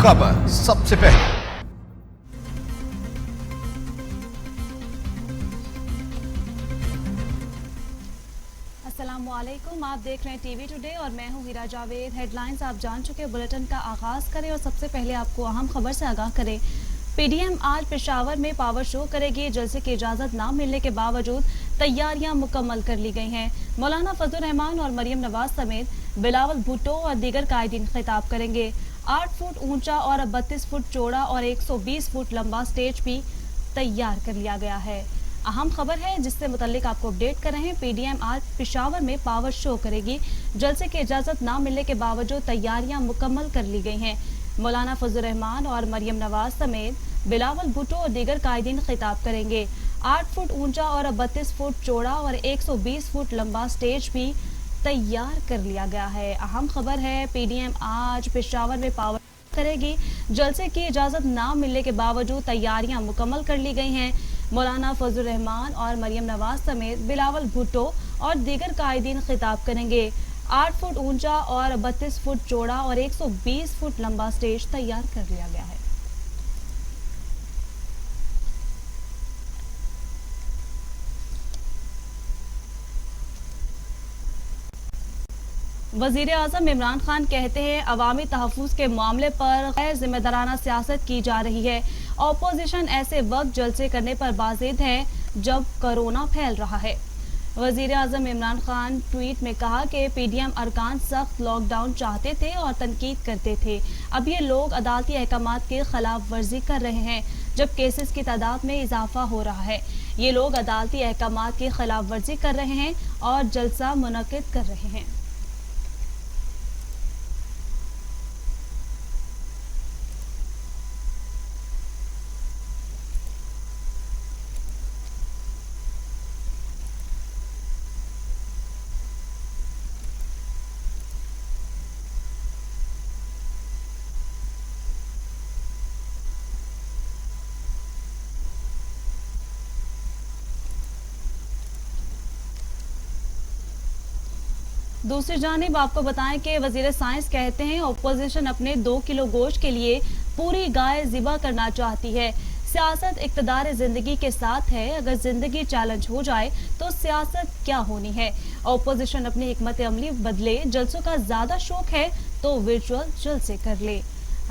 खबर सबसे पहले। अस्सलामुअलैकुम, आप देख रहे हैं टीवी टुडे और मैं हूं हीरा जावेद। हेडलाइंस आप जान चुके, बुलेटिन का आगाज करें और सबसे पहले आपको अहम खबर से आगाह करें। पीडीएम आज पेशावर में पावर शो करेगी। जलसे की इजाजत न मिलने के बावजूद तैयारियां मुकम्मल कर ली गई हैं। मौलाना फजल रहमान और मरियम नवाज समेत बिलावल भुट्टो और दीगर कायदीन खिताब करेंगे। 8 फुट ऊंचा और 32 फुट चौड़ा और 120 फुट लंबा स्टेज भी तैयार कर लिया गया है। अहम खबर है जिससे मुतल्लिक आपको अपडेट कर रहे हैं। पीडीएम आज पेशावर में पावर शो करेगी। जलसे की इजाजत न मिलने के बावजूद तैयारियां मुकम्मल कर ली गई हैं। मौलाना फजल रहमान और मरियम नवाज समेत बिलावल भुट्टो और दीगर कायदीन खिताब करेंगे। 8 फुट ऊंचा और 32 फुट चौड़ा और 120 फुट लंबा स्टेज भी तैयार कर लिया गया है। अहम खबर है, पीडीएम आज पेशावर में पावर करेगी। जलसे की इजाजत न मिलने के बावजूद तैयारियां मुकम्मल कर ली गई हैं। मौलाना फजल रहमान और मरियम नवाज समेत बिलावल भुट्टो और दीगर कायदीन खिताब करेंगे। 8 फुट ऊंचा और 32 फुट चौड़ा और 120 फुट लंबा स्टेज तैयार कर लिया गया है। वजीर आजम इमरान खान कहते हैं, अवामी तहफ़्फ़ुज़ के मामले पर गैर जिम्मेदाराना सियासत की जा रही है। अपोजिशन ऐसे वक्त जलसे करने पर बाज़िद है जब कोरोना फैल रहा है। वजीर आजम इमरान खान ट्वीट में कहा कि पीडीएम अरकान सख्त लॉकडाउन चाहते थे और तनकीद करते थे। अब ये लोग अदालती अहकामात की खिलाफ वर्जी कर रहे हैं जब केसेस की तादाद में इजाफा हो रहा है। ये लोग अदालती अहकामात की खिलाफ वर्जी कर रहे हैं और जलसा मुनक्किद कर रहे हैं। दूसरी जानिब आपको बताएं कि वजीर साइंस कहते हैं, अपोजिशन अपने 2 किलो गोश्त के लिए पूरी गाय ज़िबा करना चाहती है। सियासत इक़्तिदार ज़िंदगी के साथ है, अगर ज़िंदगी चैलेंज हो जाए तो सियासत क्या होनी है। अपोजिशन अपनी हिकमत अमली बदले, जलसों का ज़्यादा शौक है तो वर्चुअल जलसे कर ले।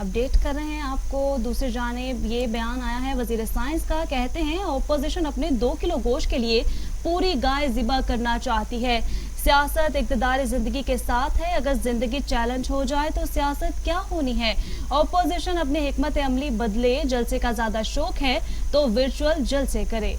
अपडेट कर रहे हैं आपको। दूसरी जानिब ये बयान आया है वजीर साइंस का, कहते हैं अपोजिशन अपने 2 किलो गोश्त के लिए पूरी गाय ज़िबा करना चाहती है। सियासत इक़्तिदार ज़िंदगी के साथ है, अगर ज़िंदगी चैलेंज हो जाए तो सियासत क्या होनी है। अपोजिशन अपनी हिकमत अमली बदले, जलसे का ज़्यादा शौक है तो वर्चुअल जलसे करे।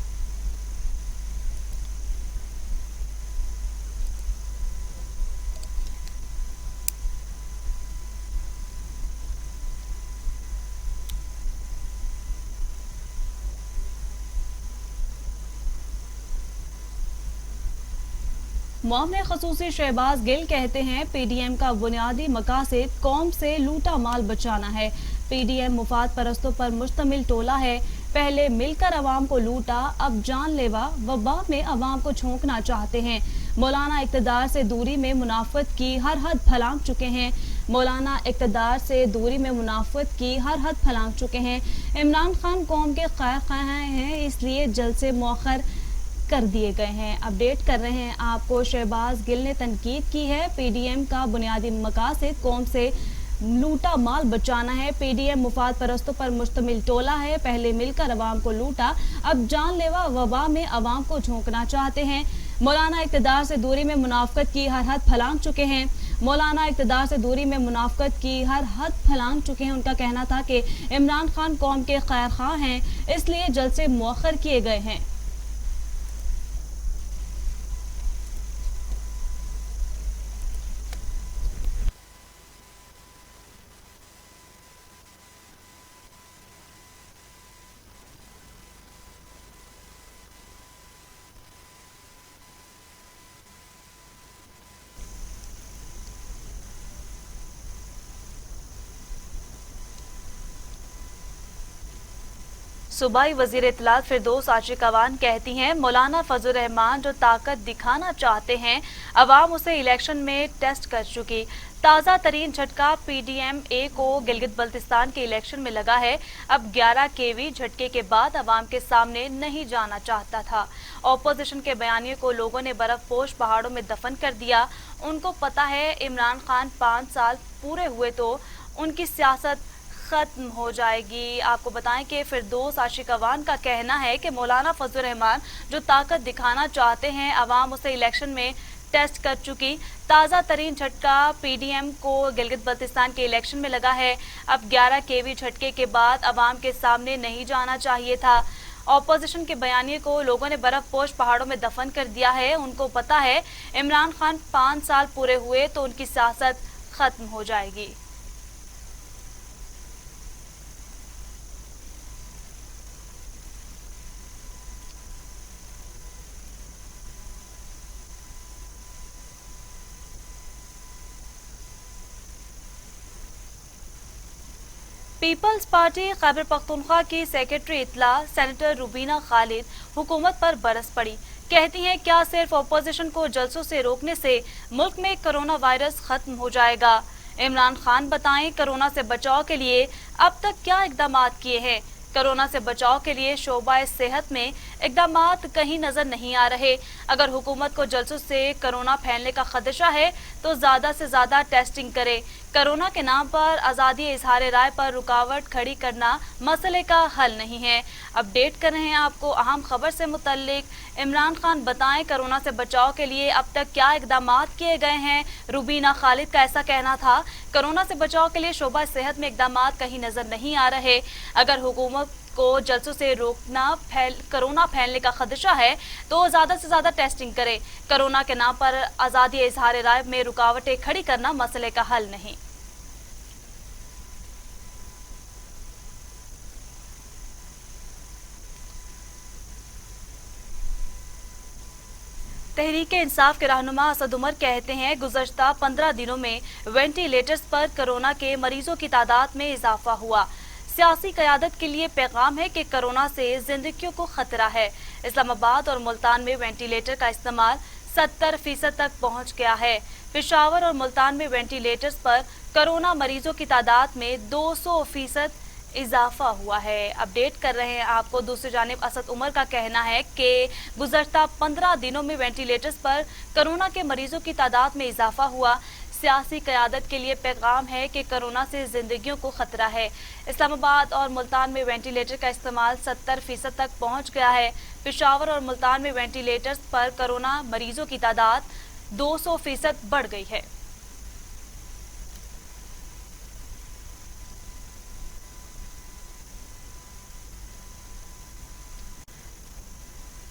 मामले खसूसी शहबाज गिल कहते हैं, पीडीएम का बुनियादी मकासद कौम से लूटा माल बचाना है। पीडीएम मुफाद परस्तों पर मुश्तमिल टोला है। पहले मिलकर अवाम को लूटा, अब जानलेवा वबा में अवाम को झोंकना चाहते हैं। मौलाना इक़्तिदार से दूरी में मुनाफत की हर हद फलांग चुके हैं। मौलाना इक़्तिदार से दूरी में मुनाफत की हर हद फलांग चुके हैं। इमरान खान कौम के खैर ख्वाह हैं, इसलिए जलसे मौखर कर दिए गए हैं। अपडेट कर रहे हैं आपको। शहबाज गिल ने तनकीद की है, पीडीएम का बुनियादी मकासद कौम से लूटा माल बचाना है। पीडीएम मुफाद परस्तों पर मुश्तमिल टोला है। पहले मिलकर अवाम को लूटा, अब जानलेवा वबा में अवाम को झोंकना चाहते हैं। मौलाना इक़्तिदार से दूरी में मुनाफकत की हर हद फलांग चुके हैं। मौलाना इक़्तिदार से दूरी में मुनाफकत की हर हद फलांग चुके हैं। उनका कहना था कि इमरान खान कौम के खैर ख्वाह हैं, इसलिए जलसे मौखर किए गए हैं। सूबाई वजीर इत्तलात फिरदौस आशिकवान कहती हैं, मौलाना फजल रहमान जो ताकत दिखाना चाहते हैं, अवाम उसे इलेक्शन में टेस्ट कर चुकी। ताज़ा तरीन झटका PDM-A को गिलगित बल्तिस्तान के इलेक्शन में लगा है। अब 11 केवी झटके के बाद अवाम के सामने नहीं जाना चाहता था। ऑपोजिशन के बयानिए को लोगों ने बर्फपोश पहाड़ों में दफन कर दिया। उनको पता है इमरान खान 5 साल पूरे हुए तो उनकी सियासत खत्म हो जाएगी। आपको बताएं कि फिरदौस आशिकवान का कहना है कि मौलाना फजल रहमान जो ताकत दिखाना चाहते हैं, अवाम उसे इलेक्शन में टेस्ट कर चुकी। ताज़ा तरीन झटका PDM को गिलगित बल्तिस्तान के इलेक्शन में लगा है। अब 11 केवी झटके के बाद अवाम के सामने नहीं जाना चाहिए था। ऑपोजिशन के बयानिए को लोगों ने बर्फपोश पहाड़ों में दफन कर दिया है। उनको पता है इमरान खान 5 साल पूरे हुए तो उनकी सियासत खत्म हो जाएगी। पीपल्स पार्टी खैबर पख्तूनख्वा की सेक्रेटरी इत्तला सेनेटर रुबीना खालिद हुकूमत पर बरस पड़ी। कहती हैं, क्या सिर्फ अपोजिशन को जलसों से रोकने से मुल्क में कोरोना वायरस खत्म हो जाएगा? इमरान खान बताएं, कोरोना से बचाव के लिए अब तक क्या इकदाम किए हैं? कोरोना से बचाव के लिए शोबा सेहत में इकदामात कहीं नजर नहीं आ रहे। अगर हुकूमत को जलसों से कोरोना फैलने का खदशा है तो ज्यादा से ज्यादा टेस्टिंग करे। कोरोना के नाम पर आज़ादी इजहार राय पर रुकावट खड़ी करना मसले का हल नहीं है। अपडेट कर रहे हैं आपको अहम खबर से मुतल्लिक। इमरान खान बताएं, कोरोना से बचाव के लिए अब तक क्या इकदाम किए गए हैं? रुबीना खालिद का ऐसा कहना था, कोरोना से बचाव के लिए शोबा सेहत में इकदाम कहीं नजर नहीं आ रहे। अगर हुकूमत को जलसों से रोकना कोरोना फैलने का खदशा है तो ज्यादा से ज्यादा टेस्टिंग करे। कोरोना के नाम पर आज़ादी इजहार राय में रुकावटें खड़ी करना मसले का हल नहीं। तहरीके इंसाफ के रहनुमा असद उमर कहते हैं, गुज़श्ता 15 दिनों में वेंटिलेटर्स पर कोरोना के मरीजों की तादाद में इजाफा हुआ। सियासी क़यादत के लिए पैगाम है कि कोरोना से जिंदगियों को खतरा है। इस्लामाबाद और मुल्तान में वेंटिलेटर का इस्तेमाल 70% तक पहुंच गया है। पेशावर और मुल्तान में वेंटिलेटर्स पर कोरोना मरीजों की तादाद में 200% इजाफा हुआ है। अपडेट कर रहे हैं आपको। दूसरी जानिब असद उमर का कहना है कि गुज़श्ता 15 दिनों में वेंटिलेटर्स पर कोरोना के मरीजों की तादाद में इजाफा हुआ। सियासी क़यादत के लिए पैगाम है कि कोरोना से जिंदगियों को खतरा है। इस्लामाबाद और मुल्तान में वेंटिलेटर का इस्तेमाल 70% तक पहुंच गया है। पेशावर और मुल्तान में वेंटिलेटर्स पर कोरोना मरीजों की तादाद 200% बढ़ गई है।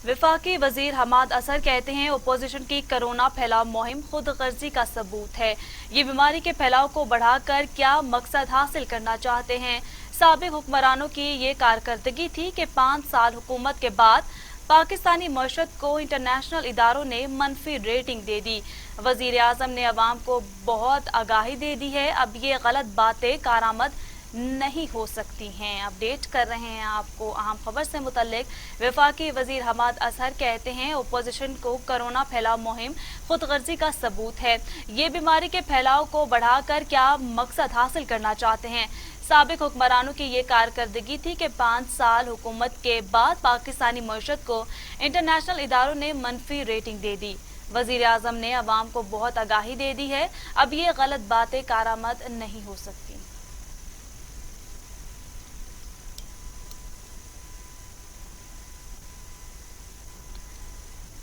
वफाकी वजीर हमाद असर कहते हैं, अपोजिशन की कोरोना फैलाव मुहिम खुद गर्जी का सबूत है। ये बीमारी के फैलाव को बढ़ाकर क्या मकसद हासिल करना चाहते हैं? साबिक हुक्मरानों की ये कारकर्दगी थी कि 5 साल हुकूमत के बाद पाकिस्तानी मशरत को इंटरनेशनल इदारों ने मनफी रेटिंग दे दी। वजीर आजम ने अवाम को बहुत आगाही दे दी है। अब ये गलत बातें कारामद नहीं हो सकती हैं। अपडेट कर रहे हैं आपको अहम खबर से मुतल्लिक। वफाकी वजीर हमाद असहर कहते हैं, अपोजिशन को कोरोना फैलाव मुहिम खुद गर्जी का सबूत है। ये बीमारी के फैलाव को बढ़ाकर क्या मकसद हासिल करना चाहते हैं? साबिक हुक्मरानों की ये कारकर्दगी थी कि 5 साल हुकूमत के बाद पाकिस्तानी मशरत को इंटरनेशनल इदारों ने मनफी रेटिंग दे दी। वजीर आजम ने अवाम को बहुत आगाही दे दी है। अब ये गलत बातें कारामद नहीं हो सकती।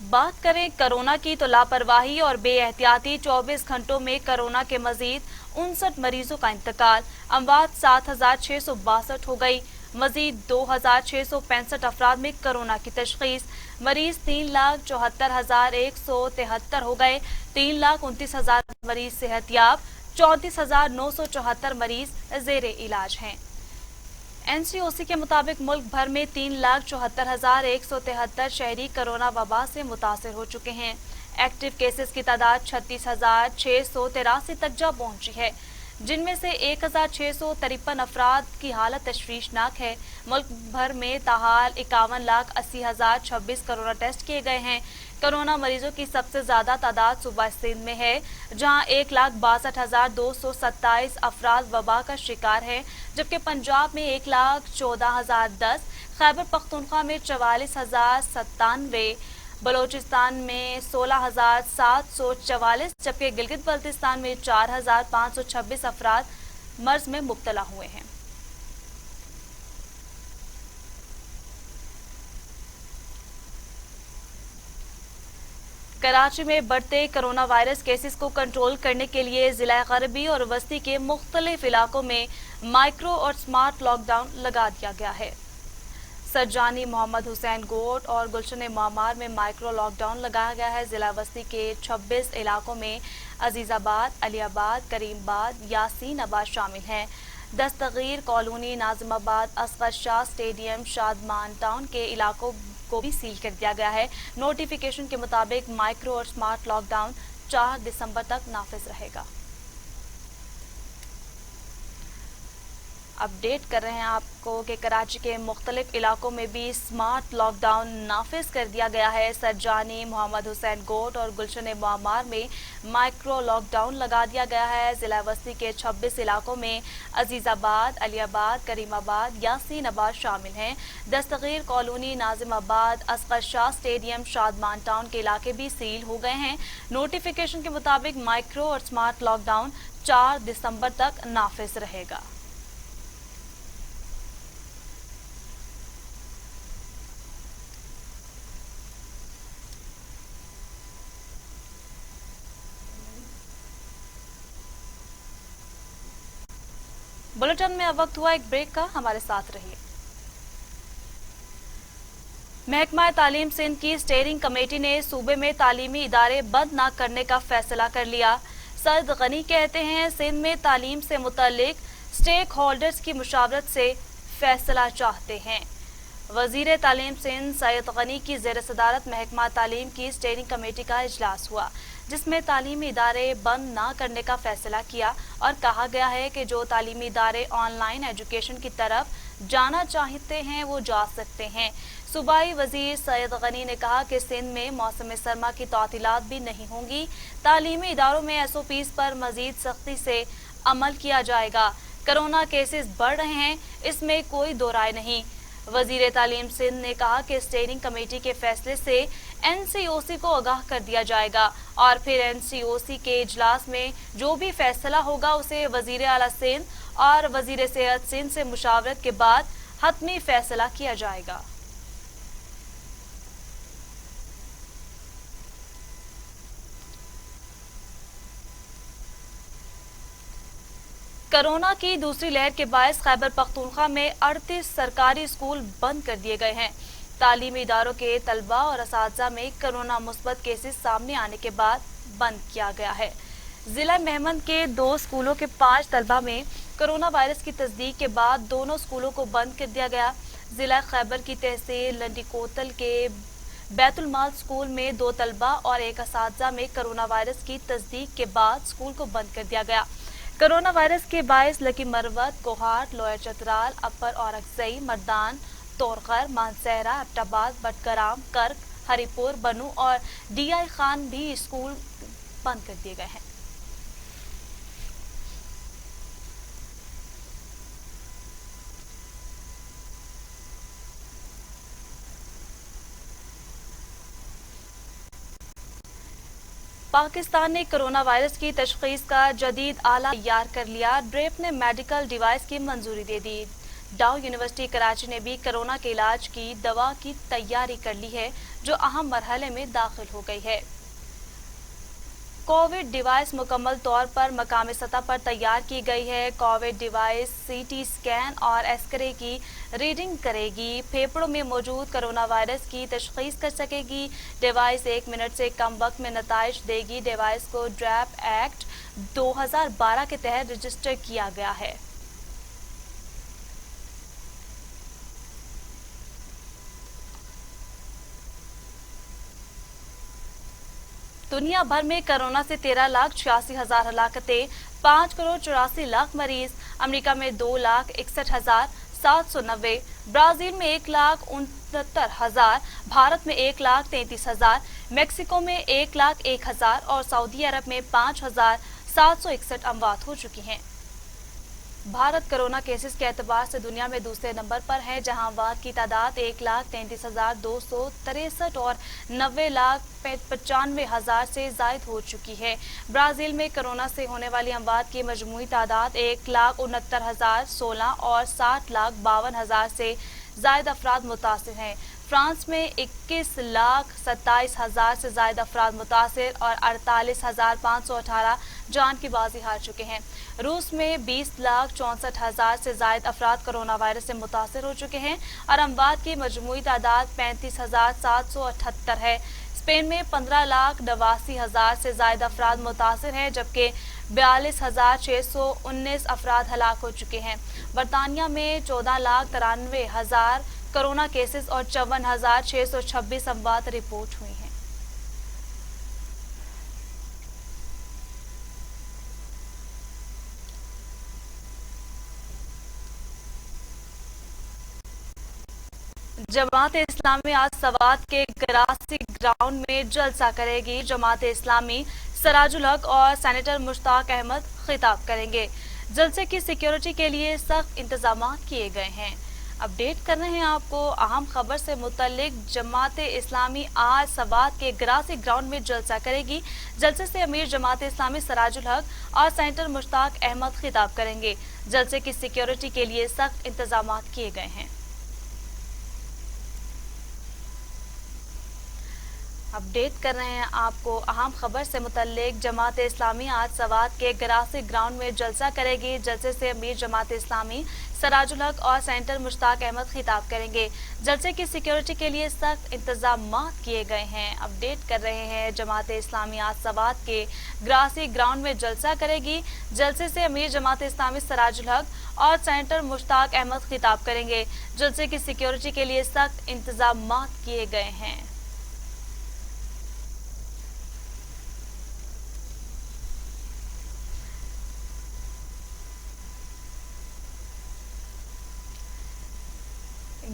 बात करें कोरोना की तो लापरवाही और बेएहतियाती 24 घंटों में कोरोना के मजीद 59 मरीजों का इंतकाल। अमवात 7662 हो गई। मजीद 2665 अफराद में कोरोना की तशखीस। मरीज 3,74,173 हो गए। 3,29,000 मरीज सेहतयाब। 34,974 मरीज जेर इलाज हैं। NCOC के मुताबिक मुल्क भर में 3,74,173 शहरी कोरोना वबा से मुतासर हो चुके हैं। एक्टिव केसेस की तादाद 36,683 तक जा पहुंची है। जिनमें से 1653 अफराद की हालत तशवीशनाक है। मुल्क भर में ताहाल 51,80,026 कोरोना टेस्ट किए गए हैं। कोरोना मरीजों की सबसे ज्यादा तादाद सूबा सिंध में है, जहां 1,62,227 अफराद वबा का शिकार हैं, जबकि पंजाब में 1,14,010, खैबर पख्तूनख्वा में 44,097, बलोचिस्तान में 16,744, जबकि गिलगित बल्तिस्तान में 4,526 अफराद मर्ज में मुब्तला हुए हैं। कराची में बढ़ते कोरोना वायरस केसेस को कंट्रोल करने के लिए जिला गरबी और वस्ती के मुख्तलिफ इलाकों में माइक्रो और स्मार्ट लॉकडाउन लगा दिया गया है। सरजानी, मोहम्मद हुसैन गोट और गुलशन मामार में माइक्रो लॉकडाउन लगाया गया है। जिला वस्ती के 26 इलाकों में अजीजाबाद, अलीबाद, करीमबाद, यासीन आबाद शामिल हैं। Dastagir colony, Nazimabad, Asghar Shah stadium, Shadman town के इलाकों को भी सील कर दिया गया है। नोटिफिकेशन के मुताबिक माइक्रो और स्मार्ट लॉकडाउन 4 दिसंबर तक नाफिज रहेगा। अपडेट कर रहे हैं आपको कि कराची के मुख्तलिफ इलाकों में भी स्मार्ट लॉकडाउन नाफिज कर दिया गया है। सरजानी, मोहम्मद हुसैन गोट और गुलशन मामार में माइक्रो लॉकडाउन लगा दिया गया है। जिला वस्ती के 26 इलाकों में अजीजाबाद, अलीबाद, करीमाबाद, यासीन आबाद शामिल हैं। Dastagir colony, Nazimabad, Asghar Shah stadium, Shadman town के इलाके भी सील हो गए हैं। नोटिफिकेशन के मुताबिक माइक्रो और स्मार्ट लॉकडाउन 4 दिसंबर तक नाफिज रहेगा। बुलेटिन में अब वक्त हुआ एक ब्रेक का, हमारे साथ रहिए। महकमा तालीम सिंध की स्टीयरिंग कमेटी ने सूबे में तालीमी इदारे बंद न करने का फैसला कर लिया। सईद गनी कहते हैं, सिंध में तालीम से मुतल्लिक स्टेक होल्डर्स की मुशावरत से फैसला चाहते हैं। वजीर तालीम सिंध सईद गनी की ज़ेर सदारत महकमा तालीम की स्टीयरिंग कमेटी का इजलास हुआ, जिसमें तालीमी इदारे बंद न करने का फैसला किया और कहा गया है कि जो तालीमी इदारे ऑनलाइन एजुकेशन की तरफ जाना चाहते हैं वो जा सकते हैं। सूबाई वजीर सईद गनी ने कहा कि सिंध में मौसम सरमा की तातीलात भी नहीं होंगी। तालीमी इदारों में SOPs पर मजीद सख्ती से अमल किया जाएगा। कोरोना केसेस बढ़ रहे हैं, इसमें कोई दो राय नहीं। वजीर तालीम सिंध ने कहा कि स्टीयरिंग कमेटी के फैसले से NCOC को आगाह कर दिया जाएगा और फिर NCOC के इजलास में जो भी फैसला होगा उसे वजीर आला सिंध और वजीर सेहत सिंध से मुशावरत के बाद हतमी फैसला किया जाएगा। कोरोना की दूसरी लहर के बायस खैबर पख्तूनख्वा में 38 सरकारी स्कूल बंद कर दिए गए हैं। तालीमी इदारों के तलबा और असातिज़ा में कोरोना मुस्बत केसेस सामने आने के बाद बंद किया गया है। जिला मेहमंद के 2 स्कूलों के 5 तलबा में कोरोना वायरस की तस्दीक के बाद दोनों स्कूलों को बंद कर दिया गया। जिला खैबर की तहसील लंडी कोतल के बैतुल माल स्कूल में 2 तलबा और 1 असातिज़ा में कोरोना वायरस की तस्दीक के बाद स्कूल को बंद कर दिया गया। कोरोना वायरस के बायस लकी मरवत, कोहाट, लोअर चतराल, अपर और अक्सई, मर्दान, तोरखर, मानसहरा, एबटाबाद, बटकराम, कर्क, हरिपुर, बनू और DI खान भी स्कूल बंद कर दिए गए हैं। पाकिस्तान ने कोरोना वायरस की तशखीस का जदीद आला तैयार कर लिया। ड्रेप ने मेडिकल डिवाइस की मंजूरी दे दी। डाउ यूनिवर्सिटी कराची ने भी कोरोना के इलाज की दवा की तैयारी कर ली है, जो अहम मरहले में दाखिल हो गई है। कोविड डिवाइस मुकम्मल तौर पर मकामी सतह पर तैयार की गई है। कोविड डिवाइस CT स्कैन और एक्सरे की रीडिंग करेगी, फेफड़ों में मौजूद कोरोना वायरस की तशखीस कर सकेगी। डिवाइस 1 मिनट से कम वक्त में नताइज देगी। डिवाइस को ड्रैप एक्ट 2012 के तहत रजिस्टर किया गया है। दुनिया भर में कोरोना से 13,86,000 हलाकतें, 5,84,00,000 मरीज। अमेरिका में 2,61,790, ब्राजील में 1,69,000, भारत में 1,33,000, मेक्सिको में 1,01,000 और सऊदी अरब में 5,761 अमवात हो चुकी हैं। भारत कोरोना केसेस के एतबार से दुनिया में दूसरे नंबर पर है, जहां अमवात की तादाद 1,33,263 और 90,95,000 से जायद हो चुकी है। ब्राजील में कोरोना से होने वाली अमवात की मजमूई तादाद 1,69,016 और 60,52,000 से जायद अफराद मुतासिर हैं। फ्रांस में 21,27,000 से जायद अफराद मुतासिर और 48,518 जान की बाजी हार चुके हैं। रूस में 20,64,000 से जायद अफराद कोरोना वायरस से मुतासिर हो चुके हैं और अमवात की मजमूई तादाद 35,778 है। स्पेन में 15,89,000 से जायद अफराद मुतासिर हैं, जबकि 42,619 अफराद हलाक हो चुके हैं। बरतानिया में 14,93,000 कोरोना केसेस और 54,626 अमवात रिपोर्ट हुई हैं। जमात इस्लामी आज सवात के कराची ग्राउंड में जलसा करेगी। जमात इस्लामी सराजुल हक और सेनेटर मुश्ताक अहमद खिताब करेंगे। जलसे की सिक्योरिटी के लिए सख्त इंतजाम किए गए हैं। अपडेट कर रहे हैं आपको अहम खबर से मुतल्लिक। जमात इस्लामी आज सवात के कराची ग्राउंड में जलसा करेगी। जलसे से अमीर जमात इस्लामी सराजुल हक और सेनेटर मुश्ताक अहमद खिताब करेंगे। जलसे की सिक्योरिटी के लिए सख्त इंतजाम किए गए हैं। अपडेट कर रहे हैं आपको अहम खबर से मुतल्लिक। जमात इस्लामी आज सवात के कराची ग्राउंड में जलसा करेगी। जलसे से अमीर जमात इस्लामी सराजुल हक और सेनेटर मुश्ताक अहमद खिताब करेंगे। जलसे की सिक्योरिटी के लिए सख्त इंतजाम किए गए हैं। अपडेट कर रहे हैं जमात इस्लामी आज सवात के कराची ग्राउंड में जलसा करेगी। जलसे से अमीर जमात इस्लामी सराजुल हक और सेनेटर मुश्ताक अहमद खिताब करेंगे। जलसे की सिक्योरिटी के लिए सख्त इंतजाम किए गए हैं।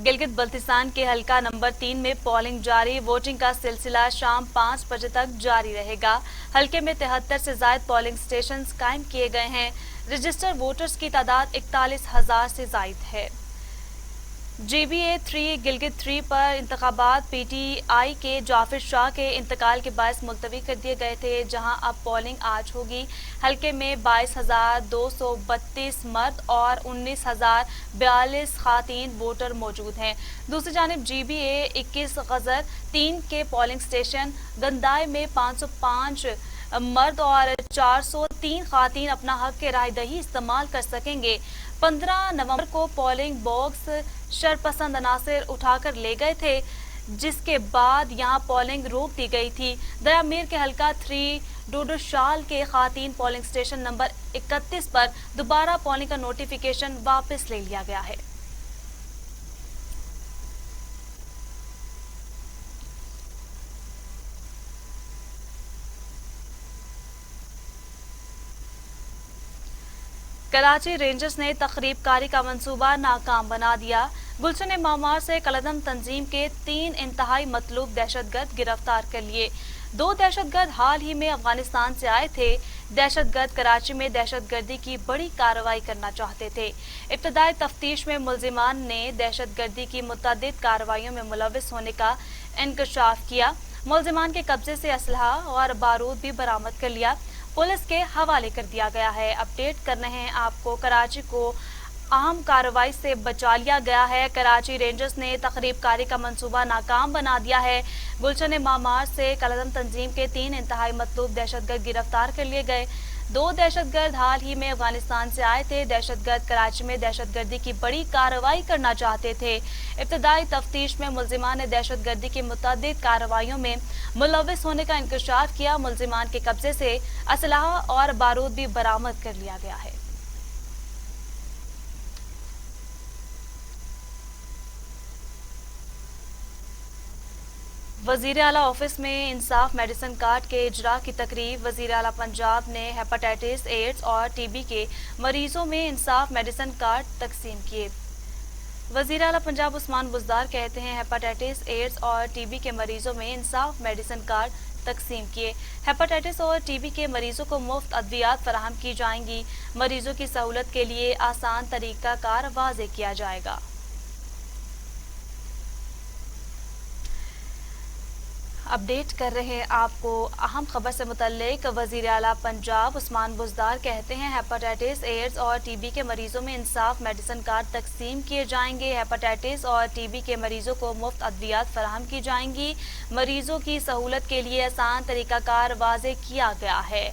गिलगित बल्तिस्तान के हलका नंबर 3 में पोलिंग जारी। वोटिंग का सिलसिला शाम 5 बजे तक जारी रहेगा। हलके में 73 से ज्यादा पोलिंग स्टेशन कायम किए गए हैं। रजिस्टर्ड वोटर्स की तादाद 41,000 से ज्यादा है। GBA 3 गिलगित 3 पर इंतखाबात PTI के जाफिर शाह के इंतकाल के बायस मुलतवी कर दिए गए थे, जहां अब पोलिंग आज होगी। हलके में 22,232 मर्द और 19,042 खातीन वोटर मौजूद हैं। दूसरी जानिब GBA 21 गजर 3 के पोलिंग स्टेशन गंदाई में 505 मर्द और 403 खातीन अपना हक के राय दही इस्तेमाल कर सकेंगे। 15 नवंबर को पोलिंग बॉक्स शरपसंद अनासिर उठाकर ले गए थे, जिसके बाद यहां पोलिंग रोक दी गई थी। दयामीर के हलका 3 डोडोशाल के खातीन पोलिंग स्टेशन नंबर 31 पर दोबारा पोलिंग का नोटिफिकेशन वापस ले लिया गया है। कराची रेंजर्स ने तखरीब कारी का मंसूबा नाकाम बना दिया। गुलशन मामार से कलदम तंजीम के 3 इंतहाई मतलूब दहशतगर्द गिरफ्तार कर लिए। 2 दहशतगर्द हाल ही में अफगानिस्तान से आए थे। दहशतगर्द कराची में दहशतगर्दी की बड़ी कार्रवाई करना चाहते थे। इब्तदाई तफ्तीश में मुल्जिमान ने दहशतगर्दी की मुतअद्दिद कार्रवाइयों में मुलविस होने का इंकशाफ किया। मुल्जिमान के कब्जे से असलहा और बारूद भी बरामद कर लिया, पुलिस के हवाले कर दिया गया है। अपडेट कर रहे हैं आपको कराची को अहम कार्रवाई से बचा लिया गया है। कराची रेंजर्स ने तखरीब कारी का मंसूबा नाकाम बना दिया है। गुलशन मामार से कलदम तंजीम के 3 इंतहाई मतलूब दहशतगर्द गिरफ्तार कर लिए गए। 2 दहशतगर्द हाल ही में अफगानिस्तान से आए थे। दहशतगर्द कराची में दहशतगर्दी की बड़ी कार्रवाई करना चाहते थे। इब्तदाई तफ्तीश में मुल्जिमान ने दहशतगर्दी की मुतअद्दिद कार्रवाइयों में मुलविस होने का इंकशाफ किया। मुल्जिमान के कब्जे से असलहा और बारूद भी बरामद कर लिया गया है। वज़ीर आला ऑफिस में इंसाफ मेडिसिन कार्ड के इजरा की तकरीब। वज़ीर आला पंजाब ने हेपेटाइटिस, एड्स और टीबी के मरीजों में इंसाफ मेडिसिन कार्ड तकसीम किए। वज़ीर आला पंजाब उस्मान बुज़दार कहते हैं हेपेटाइटिस, एड्स और टीबी के मरीजों में इंसाफ मेडिसिन कार्ड तकसीम किए। हेपेटाइटिस और टीबी के मरीजों को मुफ्त अद्वियात फराहम की जाएंगी। मरीजों की सहूलत के लिए आसान तरीका कार वाज़े किया जाएगा। अपडेट कर रहे हैं आपको अहम खबर से मुतल्लिक। वज़ीर आला पंजाब उस्मान बुज़दार कहते हैं हेपेटाइटिस, एड्स और टीबी के मरीजों में इंसाफ मेडिसिन कार्ड तकसीम किए जाएंगे। हेपेटाइटिस और टीबी के मरीजों को मुफ्त अद्वियात फराहम की जाएंगी। मरीजों की सहूलत के लिए आसान तरीक़ाकार वाज़े किया गया है।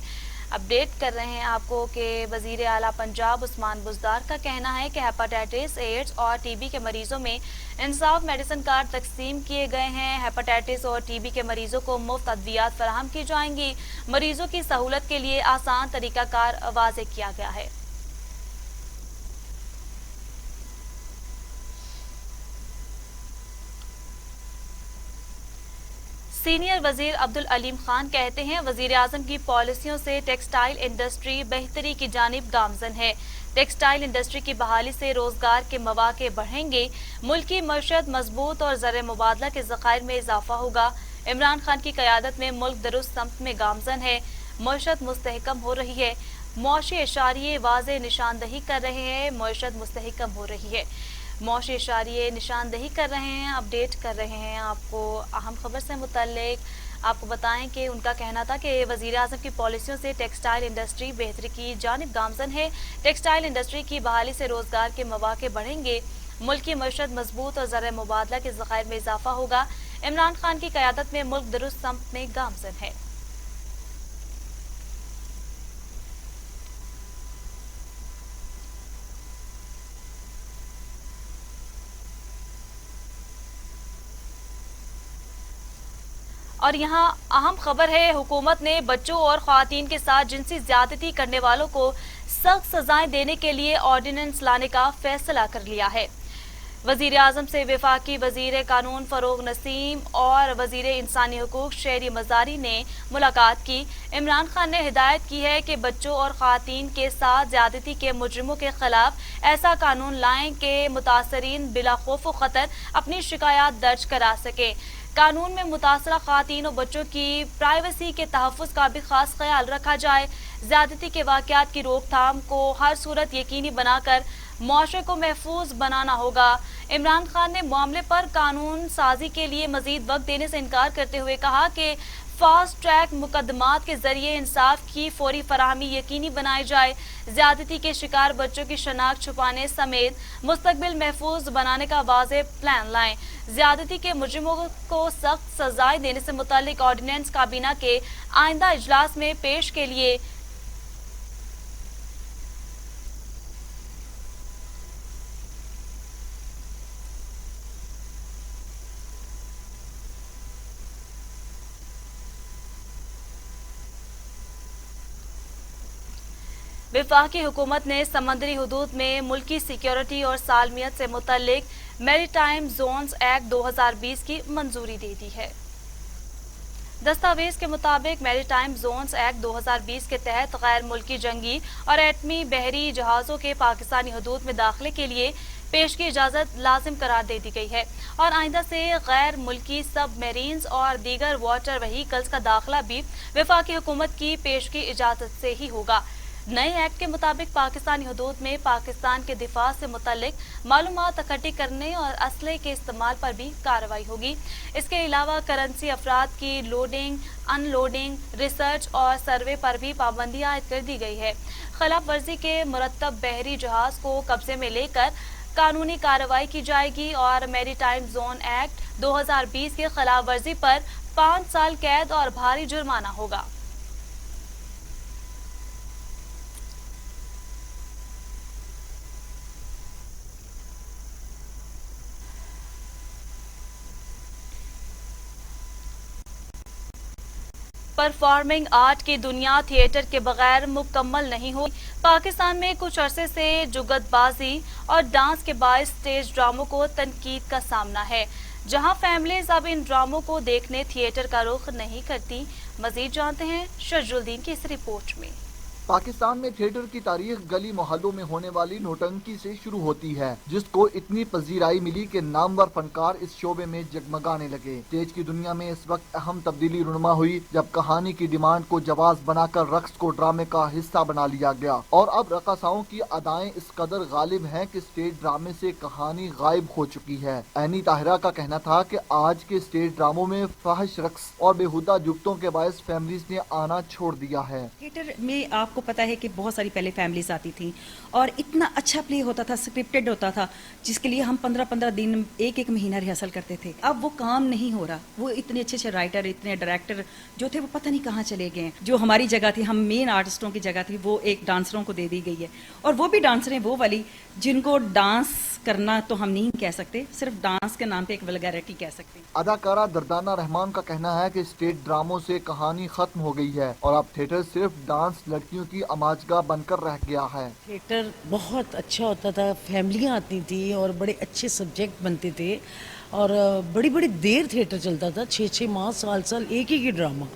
अपडेट कर रहे हैं आपको कि वज़ीर आला पंजाब उस्मान बुज़दार का कहना है कि हेपेटाइटिस, एड्स और टीबी के मरीजों में इंसाफ मेडिसिन कार्ड तकसीम किए गए हैं। हेपेटाइटिस और टीबी के मरीजों को मुफ्त अद्वियात फराहम की जाएंगी। मरीजों की सहूलत के लिए आसान तरीक़ाकार वाज़े किया गया है। सीनियर वजीर अब्दुल अलीम खान कहते हैं वजीर आजम की पॉलिसियों से टेक्सटाइल इंडस्ट्री बेहतरी की जानिब गामजन है। टेक्सटाइल इंडस्ट्री की बहाली से रोजगार के मौके बढ़ेंगे। मुल्की मईशत मजबूत और ज़र मुबादला के ज़खायर में इजाफा होगा। इमरान खान की क़यादत में मुल्क दुरुस्त समत में गामजन है। मईशत मुस्तहकम हो रही है। मौशी इशारिये वाज़े निशानदही कर रहे हैं। मईशत मुस्तहकम हो रही है। मौशी इशारिये निशानदही कर रहे हैं। अपडेट कर रहे हैं आपको अहम खबर से मुतल्लिक। आपको बताएं कि उनका कहना था कि वज़ीर आज़म की पॉलिसियों से टेक्सटाइल इंडस्ट्री बेहतरी की जानिब गामजन है। टेक्सटाइल इंडस्ट्री की बहाली से रोजगार के मौके बढ़ेंगे। मुल्क की मईशत मजबूत और ज़र मुबादला के ज़खायर में इजाफा होगा। इमरान खान की क़यादत में मुल्क दुरुस्त समत में गामजन है। और यहाँ अहम खबर है, हुकूमत ने बच्चों और ख़वातीन के साथ जिनसी ज़्यादती करने वालों को सख्त सजाएं देने के लिए ऑर्डिनेंस लाने का फैसला कर लिया है। वज़ीर आज़म से वफाकी वज़ीर कानून फ़रोग़ नसीम और वज़ीर इंसानी हुकूक़ शहरी मज़ारी ने मुलाकात की। इमरान खान ने हिदायत की है कि बच्चों और ख़वातीन के साथ ज़्यादती के मुजरिमों के ख़िलाफ़ ऐसा कानून लाएं कि मुतासरीन बिला खौफ व ख़तर अपनी शिकायत दर्ज करा सकें। कानून में मुतासरा ख़वातीन और बच्चों की प्राइवेसी के तहफ़्फ़ुज़ का भी ख़ास ख्याल रखा जाए। ज़्यादती के वाक़यात की रोकथाम को हर सूरत यकीनी बनाकर मुआशरे को महफूज बनाना होगा। इमरान खान ने मामले पर कानून साजी के लिए मज़ीद वक्त देने से इनकार करते हुए कहा कि फास्ट ट्रैक मुकदमात के जरिए इंसाफ की फौरी फराहमी यकीनी बनाई जाए। ज़्यादती के शिकार बच्चों की शनाख्त छुपाने समेत मुस्तकबिल महफूज बनाने का वाज़ेह प्लान लाएं। ज़्यादती के मुजरिमों को सख्त सजाएं देने से मुताल्लिक ऑर्डिनेंस काबीना के आइंदा इजलास में पेश के लिए वफाकी हुकूमत ने समंदरी हुदूद में मुल्की सिक्योरिटी और सालमियत से मुतल्लिक मैरीटाइम जोन्स एक्ट 2020 की मंजूरी दे दी है। दस्तावेज के मुताबिक मैरीटाइम जोन्स एक्ट 2020 के तहत गैर मुल्की जंगी और एटमी बहरी जहाज़ों के पाकिस्तानी हुदूद में दाखिले के लिए पेश की इजाज़त लाजिम करार दे दी गई है और आइंदा से गैर मुल्की सब मेरीन्स और दीगर वाटर वहीकल्स का दाखिला भी वफाकी हुकूमत की पेश की इजाज़त से ही होगा। नए एक्ट के मुताबिक पाकिस्तानी हुदूद में पाकिस्तान के दिफा से मुतल्लिक मालूमात इकट्ठी करने और असले के इस्तेमाल पर भी कार्रवाई होगी। इसके अलावा करेंसी अफराद की लोडिंग, अनलोडिंग, रिसर्च और सर्वे पर भी पाबंदी आयद कर दी गई है। खिलाफ वर्जी के मुरतब बहरी जहाज को कब्जे में लेकर कानूनी कार्रवाई की जाएगी और मैरीटाइम जोन एक्ट 2020 की खिलाफ वर्जी पर 5 साल कैद और भारी जुर्माना होगा। परफॉर्मिंग आर्ट की दुनिया थिएटर के बगैर मुकम्मल नहीं हुई। पाकिस्तान में कुछ अरसे से जुगतबाजी और डांस के बायस स्टेज ड्रामों को तनकीद का सामना है। जहां फैमिलीज अब इन ड्रामों को देखने थिएटर का रुख नहीं करती। मजीद जानते हैं शजरुद्दीन की इस रिपोर्ट में। पाकिस्तान में थिएटर की तारीख गली मोहल्लों में होने वाली नौटंकी से शुरू होती है, जिसको इतनी पजीराई मिली कि नामवर फनकार इस शोबे में जगमगाने लगे। स्टेज की दुनिया में इस वक्त अहम तब्दीली रुनुमा हुई जब कहानी की डिमांड को जवाज बनाकर रक्स को ड्रामे का हिस्सा बना लिया गया, और अब रकासाओं की अदाएं इस कदर गालिब हैं कि स्टेज ड्रामे से कहानी गायब हो चुकी है। ऐनी ताहिरा का कहना था कि आज के स्टेज ड्रामों में फाहिश रक्स और बेहुदा जुगतों के बायस फैमिलीज ने आना छोड़ दिया है। थिएटर में आपको पता है कि बहुत सारी पहले फैमिलीज आती थी और इतना अच्छा प्ले होता था, स्क्रिप्टेड होता था, जिसके लिए हम 15-15 दिन एक महीना रिहर्सल करते थे। अब वो काम नहीं हो रहा। वो इतने अच्छे राइटर, इतने डायरेक्टर जो थे वो पता नहीं कहाँ चले गए हैं। जो हमारी जगह थी, हम मेन आर्टिस्टों की जगह थी, वो एक डांसरों को दे दी गई है, और वो भी डांसरें वो वाली जिनको डांस करना तो हम नहीं कह सकते, सिर्फ डांस के नाम पे एक वल्गैरिटी कह सकते हैं। अदाकारा दर्दाना रहमान का कहना है कि स्टेज ड्रामों से कहानी खत्म हो गई है और अब थिएटर सिर्फ डांस लड़कियों की अमाजगाह बनकर रह गया है। थिएटर बहुत अच्छा होता था, फैमिलियाँ आती थी और बड़े अच्छे सब्जेक्ट बनते थे और बड़ी बड़ी देर थिएटर चलता था, 6-6 माह, साल एक ही ड्रामा।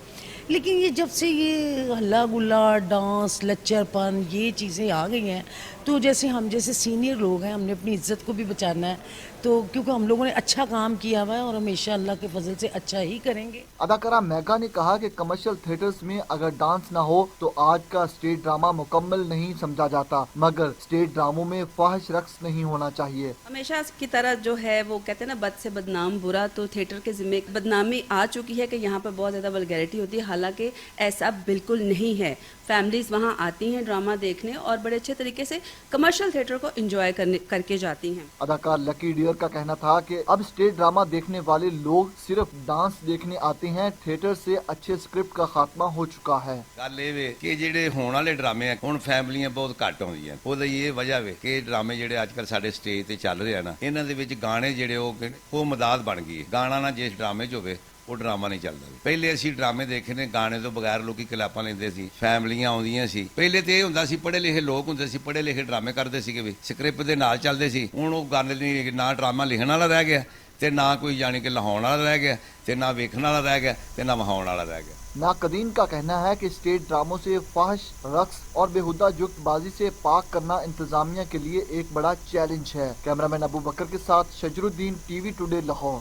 लेकिन ये जब से ये हल्ला गुल्ला, डांस, लच्चरपन, ये चीज़ें आ गई हैं, तो जैसे हम जैसे सीनियर लोग हैं, हमने अपनी इज्जत को भी बचाना है, तो क्योंकि हम लोगों ने अच्छा काम किया हुआ है और हमेशा अल्लाह के फजल से अच्छा ही करेंगे। अदाकारा मेगा ने कहा कि कमर्शियल थिएटर्स में अगर डांस ना हो तो आज का स्टेज ड्रामा मुकम्मल नहीं समझा जाता, मगर स्टेज ड्रामों में फाहिश रक्स नहीं होना चाहिए। हमेशा की तरह जो है वो कहते हैं ना, बद से बदनाम बुरा, तो थिएटर के जिम्मे बदनामी आ चुकी है कि यहाँ पर बहुत ज़्यादा वल्गैरिटी होती है। हालांकि ऐसा बिल्कुल नहीं है। फैमिलीज वहाँ आती हैं ड्रामा देखने और बड़े अच्छे तरीके से कमर्शियल थिएटर को एंजॉय करके जाती हैं। अदाकार लकी डियर का कहना था कि अब स्टेज ड्रामा देखने वाले लोग सिर्फ डांस देखने आते हैं, थिएटर से अच्छे स्क्रिप्ट का खात्मा हो चुका है। गल ये कि ਜਿਹੜੇ ਹੋਣ ਵਾਲੇ ਡਰਾਮੇ ਆ ਹੁਣ ਫੈਮਲੀਆਂ ਬਹੁਤ ਘੱਟ ਆਉਂਦੀਆਂ, ਉਹਦੀ ਇਹ ਵਜ੍ਹਾ ਵੇ ਕਿ ਡਰਾਮੇ ਜਿਹੜੇ ਅੱਜ ਕੱਲ ਸਾਡੇ ਸਟੇਜ ਤੇ ਚੱਲ ਰਹੇ ਆ ਨਾ, ਇਹਨਾਂ ਦੇ ਵਿੱਚ ਗਾਣੇ ਜਿਹੜੇ ਉਹ ਮਦਾਦ ਬਣ ਗਈ ਹੈ। ਗਾਣਾ ਨਾ ਜਿਸ ਡਰਾਮੇ 'ਚ ਹੋਵੇ ਉਹ ਡਰਾਮਾ ਨਹੀਂ ਚੱਲਦਾ। ਪਹਿਲੇ ਅਸੀਂ ਡਰਾਮੇ ਦੇਖੇ ਨੇ, ਗਾਣੇ ਤੋਂ ਬਗੈਰ ਲੋਕੀ ਕਲਾਪਾਂ ਲੈਂਦੇ ਸੀ, ਫੈਮਲੀਆਂ ਆਉਂਦੀਆਂ ਸੀ। ਪਹਿਲੇ ਤੇ ਇਹ ਹੁੰਦਾ ਸੀ ਪੜ੍ਹੇ ਲਿਖੇ ਲੋਕ ਹੁੰਦੇ ਸੀ, ਪੜ੍ਹੇ ਲਿਖੇ ਡਰਾਮੇ ਕਰਦੇ ਸੀਗੇ, ਵੀ ਸਕ੍ਰਿਪਟ ਦੇ ਨਾਲ ਚੱਲਦੇ ਸੀ। ਹੁਣ ਉਹ ਗੱਲ ਨਹੀਂ, ਨਾ ਡਰਾਮਾ ਲਿਖਣ ਵਾਲਾ ਰਹਿ ਗਿਆ ਤੇ ਨਾ ਕੋਈ ਜਾਣੀ ਕਿ ਲਿਖਾਉਣ ਵਾਲਾ ਰਹਿ ਗਿਆ ਤੇ ਨਾ ਵੇਖਣ ਵਾਲਾ ਰਹਿ ਗਿਆ ਤੇ ਨਾ ਵਹਾਉਣ वाला रह गया। नाकदीन का कहना है कि स्टेज ड्रामों से फाहिश रक्स और बेहुदा जुगतबाजी से पाक करना इंतजामिया के लिए एक बड़ा चैलेंज है। कैमरामैन अबू बकर के साथ शजरुद्दीन, टीवी टुडे, लाहौर।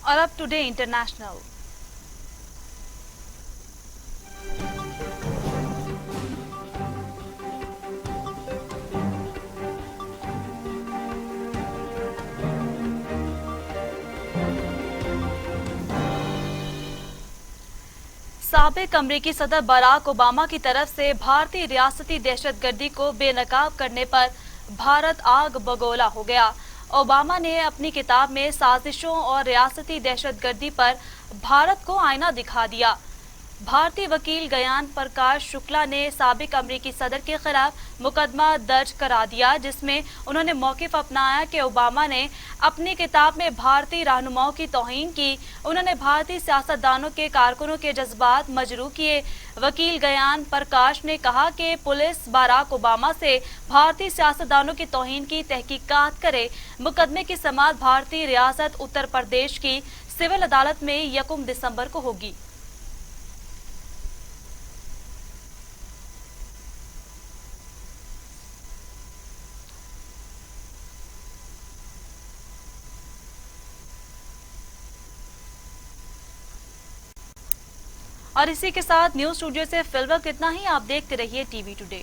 और अब टुडे इंटरनेशनल। साबिक अमरीकी सदर बराक ओबामा की तरफ से भारतीय रियासती दहशतगर्दी को बेनकाब करने पर भारत आग बगोला हो गया। ओबामा ने अपनी किताब में साजिशों और रियासती दहशतगर्दी पर भारत को आईना दिखा दिया। भारतीय वकील गयान प्रकाश शुक्ला ने साबिक अमरीकी सदर के खिलाफ मुकदमा दर्ज करा दिया, जिसमें उन्होंने मौक़िफ़ अपनाया कि ओबामा ने अपनी किताब में भारतीय रहनुमाओं की तौहीन की। उन्होंने भारतीय सियासतदानों के कारकुनों के जज्बात मजरूह किए। वकील गयान प्रकाश ने कहा कि पुलिस बराक ओबामा से भारतीय सियासतदानों की तौहीन की तहकीकात करे। मुकदमे की समाअत भारतीय रियासत उत्तर प्रदेश की सिविल अदालत में 1 दिसंबर को होगी। और इसी के साथ न्यूज स्टूडियो से फिलहाल इतना ही। आप देखते रहिए टीवी टुडे।